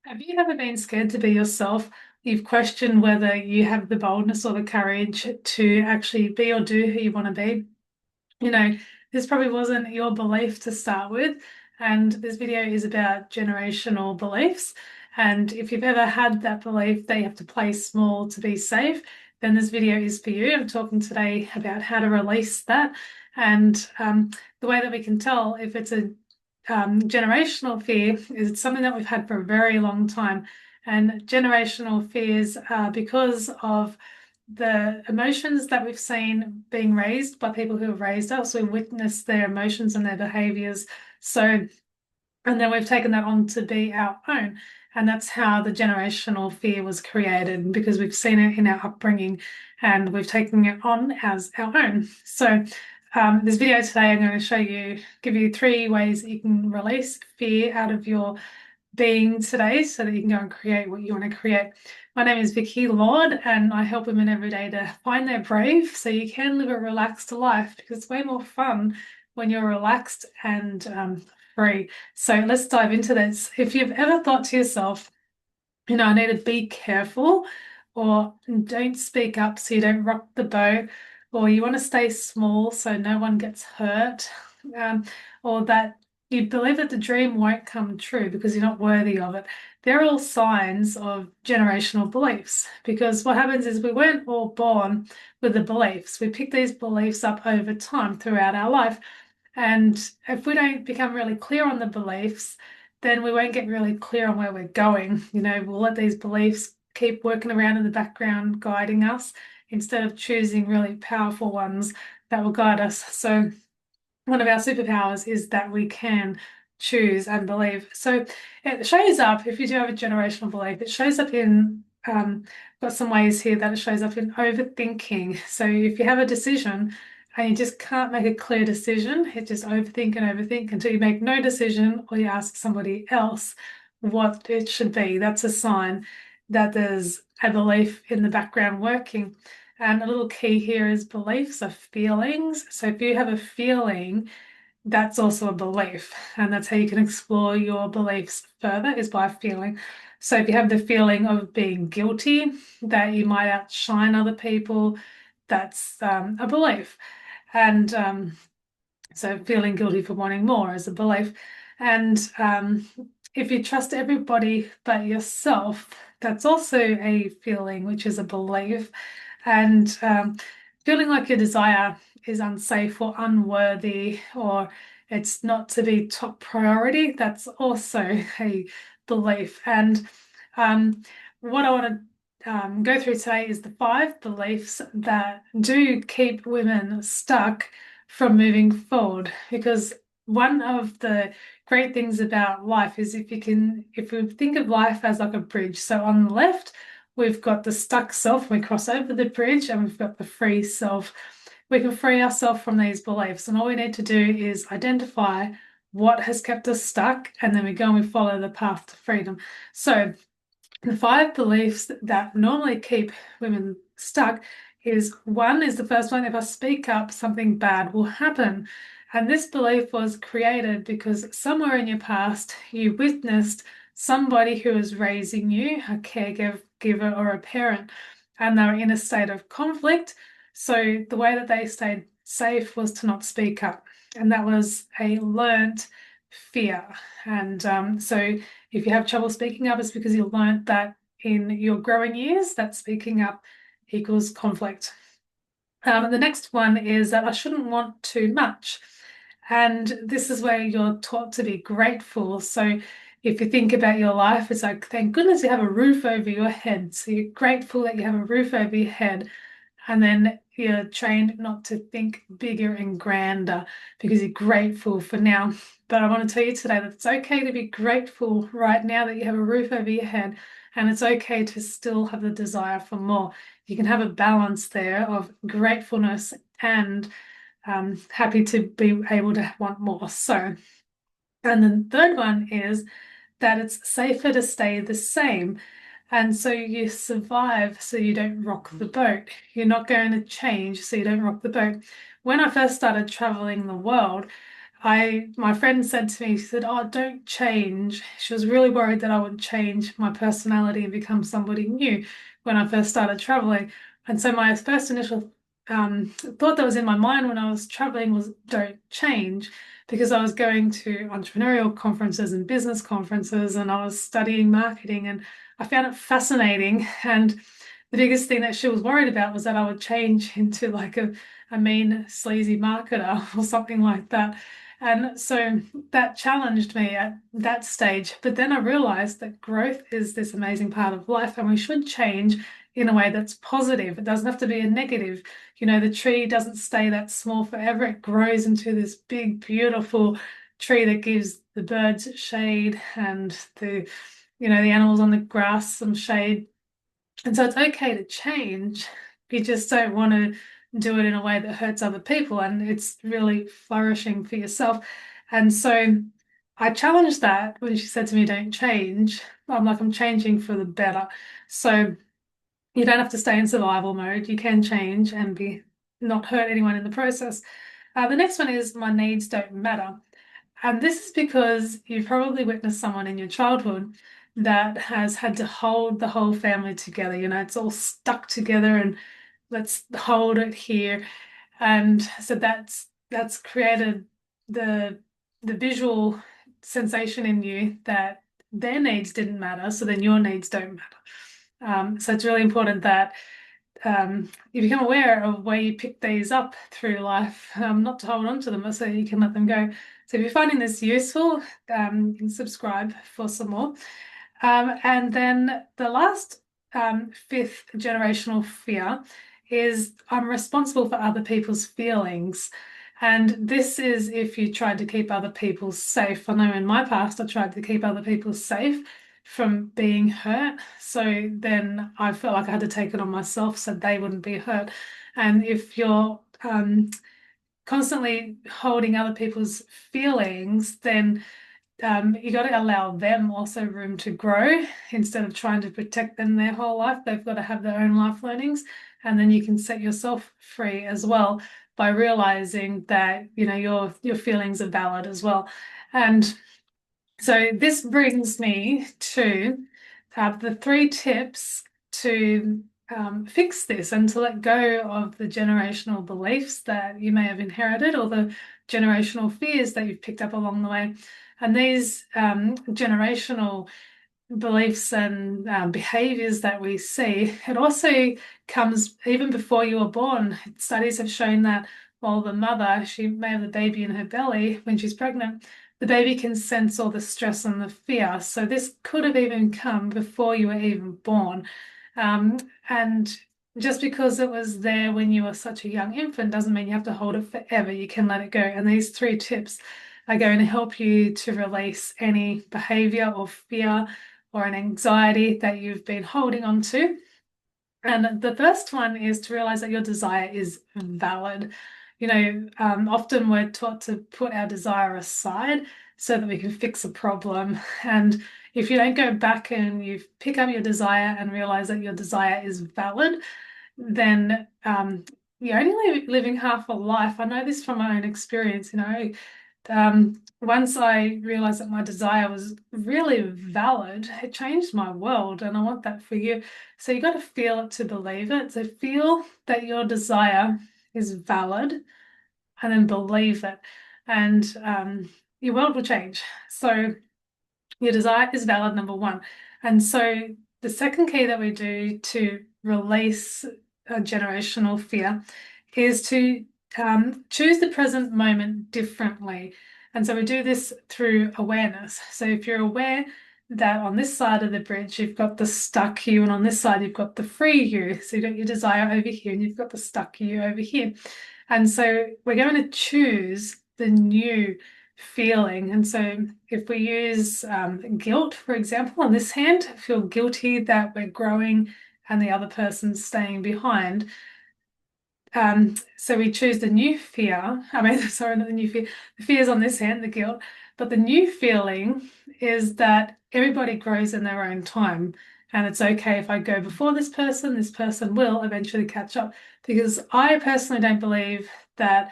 Have you ever been scared to be yourself? You've questioned whether you have the boldness or the courage to actually be or do who you want to be. You know, this probably wasn't your belief to start with. And this video is about generational beliefs. And if you've ever had that belief that you have to play small to be safe, then this video is for you. I'm talking today about how to release that and the way that we can tell if it's a generational fear is it's something that we've had for a very long time. And generational fears are because of the emotions that we've seen being raised by people who have raised us. We witness their emotions and their behaviors. So, and then we've taken that on to be our own. And that's how the generational fear was created because we've seen it in our upbringing and we've taken it on as our own. So, this video today, I'm going to give you 3 ways that you can release fear out of your being today so that you can go and create what you want to create. My name is Vicky Lord, and I help women every day to find their brave so you can live a relaxed life because it's way more fun when you're relaxed and free. So let's dive into this. If you've ever thought to yourself, I need to be careful, or don't speak up so you don't rock the boat, or you want to stay small so no one gets hurt, um, or that you believe that the dream won't come true because you're not worthy of it. They're all signs of generational beliefs because what happens is we weren't all born with the beliefs. We pick these beliefs up over time throughout our life. And if we don't become really clear on the beliefs, then we won't get really clear on where we're going. We'll let these beliefs keep working around in the background, guiding us, instead of choosing really powerful ones that will guide us. So, one of our superpowers is that we can choose and believe. So, it shows up, if you do have a generational belief, it shows up in, got some ways here that it shows up in overthinking. So, if you have a decision, and you just can't make a clear decision. You just overthink and overthink until you make no decision or you ask somebody else what it should be. That's a sign that there's a belief in the background working. And a little key here is beliefs are feelings. So if you have a feeling, that's also a belief. And that's how you can explore your beliefs further is by feeling. So if you have the feeling of being guilty, that you might outshine other people, that's a belief. And so feeling guilty for wanting more is a belief. And if you trust everybody but yourself, that's also a feeling, which is a belief. And feeling like your desire is unsafe or unworthy, or it's not to be top priority, that's also a belief. And what I want to go through today is the 5 beliefs that do keep women stuck from moving forward. Because one of the great things about life is if we think of life as like a bridge. So on the left, we've got the stuck self, we cross over the bridge, and we've got the free self. We can free ourselves from these beliefs, and all we need to do is identify what has kept us stuck, and then we go and we follow the path to freedom. So the 5 beliefs that normally keep women stuck is one is the first one, if I speak up, something bad will happen. And this belief was created because somewhere in your past you witnessed somebody who was raising you, a caregiver or a parent, and they were in a state of conflict. So the way that they stayed safe was to not speak up. And that was a learnt fear. And so if you have trouble speaking up, it's because you learned that in your growing years that speaking up equals conflict. The next one is that I shouldn't want too much. And this is where you're taught to be grateful. So if you think about your life, it's like, thank goodness you have a roof over your head. So you're grateful that you have a roof over your head. And then you're trained not to think bigger and grander because you're grateful for now. But I want to tell you today that it's okay to be grateful right now that you have a roof over your head, and it's okay to still have the desire for more. You can have a balance there of gratefulness and happy to be able to want more. So, and then the third one is that it's safer to stay the same. And so you survive so you don't rock the boat. You're not going to change so you don't rock the boat. When I first started traveling the world, my friend said to me, she said, "Oh, don't change." She was really worried that I would change my personality and become somebody new when I first started traveling. And so my first initial thought that was in my mind when I was traveling was don't change, because I was going to entrepreneurial conferences and business conferences and I was studying marketing and I found it fascinating. And the biggest thing that she was worried about was that I would change into like a mean, sleazy marketer or something like that. And so that challenged me at that stage. But then I realized that growth is this amazing part of life and we should change in a way that's positive. It doesn't have to be a negative. The tree doesn't stay that small forever. It grows into this big, beautiful tree that gives the birds shade and the animals on the grass some shade. And so it's okay to change. You just don't want to do it in a way that hurts other people and it's really flourishing for yourself. And so I challenged that when she said to me, don't change. I'm like, I'm changing for the better. So you don't have to stay in survival mode. You can change and be not hurt anyone in the process. The next one is my needs don't matter. And this is because you've probably witnessed someone in your childhood that has had to hold the whole family together. It's all stuck together and let's hold it here. And so that's created the the visual sensation in you that their needs didn't matter, so then your needs don't matter. So it's really important that you become aware of where you pick these up through life, not to hold on to them, so you can let them go. So if you're finding this useful, you can subscribe for some more. And then the last fifth generational fear is I'm responsible for other people's feelings. And this is if you tried to keep other people safe. I know in my past I tried to keep other people safe from being hurt. So then I felt like I had to take it on myself so they wouldn't be hurt. And if you're constantly holding other people's feelings, then you got to allow them also room to grow instead of trying to protect them their whole life. They've got to have their own life learnings, and then you can set yourself free as well by realizing that your feelings are valid as well. And so this brings me to the three tips to fix this and to let go of the generational beliefs that you may have inherited or the generational fears that you've picked up along the way. And these generational beliefs and behaviors that we see, it also comes even before you were born. Studies have shown that while the mother, she may have the baby in her belly when she's pregnant, the baby can sense all the stress and the fear. So this could have even come before you were even born. And just because it was there when you were such a young infant doesn't mean you have to hold it forever. You can let it go. And these three tips are going to help you to release any behavior or fear or an anxiety that you've been holding on to. And the first one is to realize that your desire is valid. Often we're taught to put our desire aside so that we can fix a problem. And if you don't go back and you pick up your desire and realize that your desire is valid, then you're only living half a life. I know this from my own experience. Once I realized that my desire was really valid, it changed my world, and I want that for you. So you got to feel it to believe it. So feel that your desire is valid, and then believe it, and your world will change. So your desire is valid, number one. And so the second key that we do to release a generational fear is to choose the present moment differently. And so we do this through awareness. So if you're aware that on this side of the bridge, you've got the stuck you, and on this side, you've got the free you. So you've got your desire over here, and you've got the stuck you over here. And so we're going to choose the new feeling. And so if we use guilt, for example, on this hand, feel guilty that we're growing and the other person's staying behind. So we choose the new fear. Sorry, not the new fear. The fear is on this hand, the guilt. But the new feeling is that everybody grows in their own time. And it's okay if I go before this person will eventually catch up. Because I personally don't believe that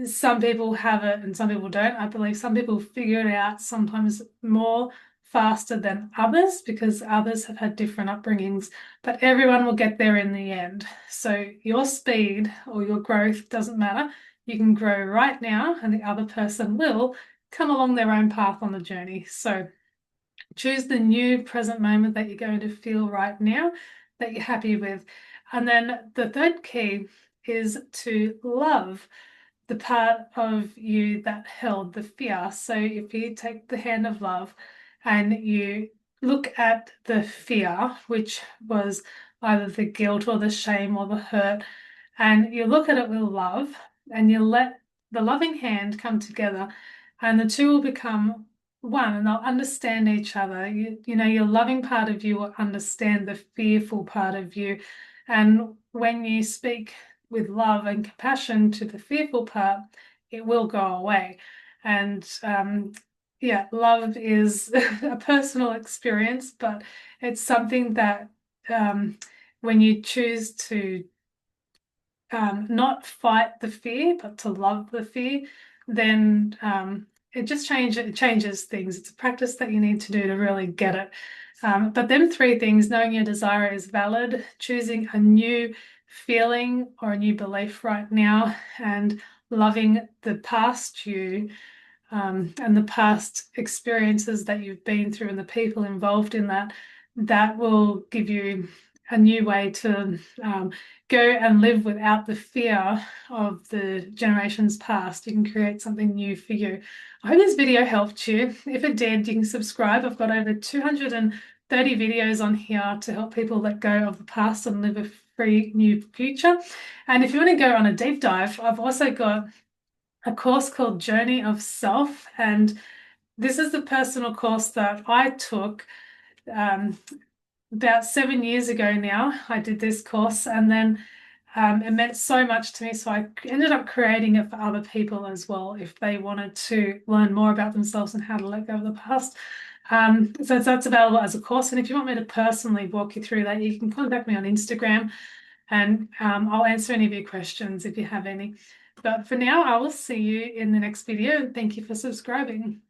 some people have it and some people don't. I believe some people figure it out sometimes more faster than others because others have had different upbringings, but everyone will get there in the end. So your speed or your growth doesn't matter. You can grow right now, and the other person will come along their own path on the journey. So choose the new present moment that you're going to feel right now that you're happy with. And then the third key is to love the part of you that held the fear. So if you take the hand of love and you look at the fear, which was either the guilt or the shame or the hurt, and you look at it with love and you let the loving hand come together, and the two will become one and they'll understand each other. You know, your loving part of you will understand the fearful part of you. And when you speak with love and compassion to the fearful part, it will go away. And yeah, love is a personal experience, but it's something that when you choose to not fight the fear, but to love the fear, then it changes things. It's a practice that you need to do to really get it. But them three things: knowing your desire is valid, choosing a new feeling or a new belief right now, and loving the past you and the past experiences that you've been through and the people involved in that, that will give you a new way to go and live without the fear of the generations past. You can create something new for you. I hope this video helped you. If it did, you can subscribe. I've got over 230 videos on here to help people let go of the past and live a free new future. And if you want to go on a deep dive, I've also got a course called Journey of Self. And this is the personal course that I took um, about 7 years ago now. I did this course, and then it meant so much to me. So I ended up creating it for other people as well if they wanted to learn more about themselves and how to let go of the past. So that's available as a course. And if you want me to personally walk you through that, you can contact me on Instagram, and I'll answer any of your questions if you have any. But for now, I will see you in the next video, and thank you for subscribing.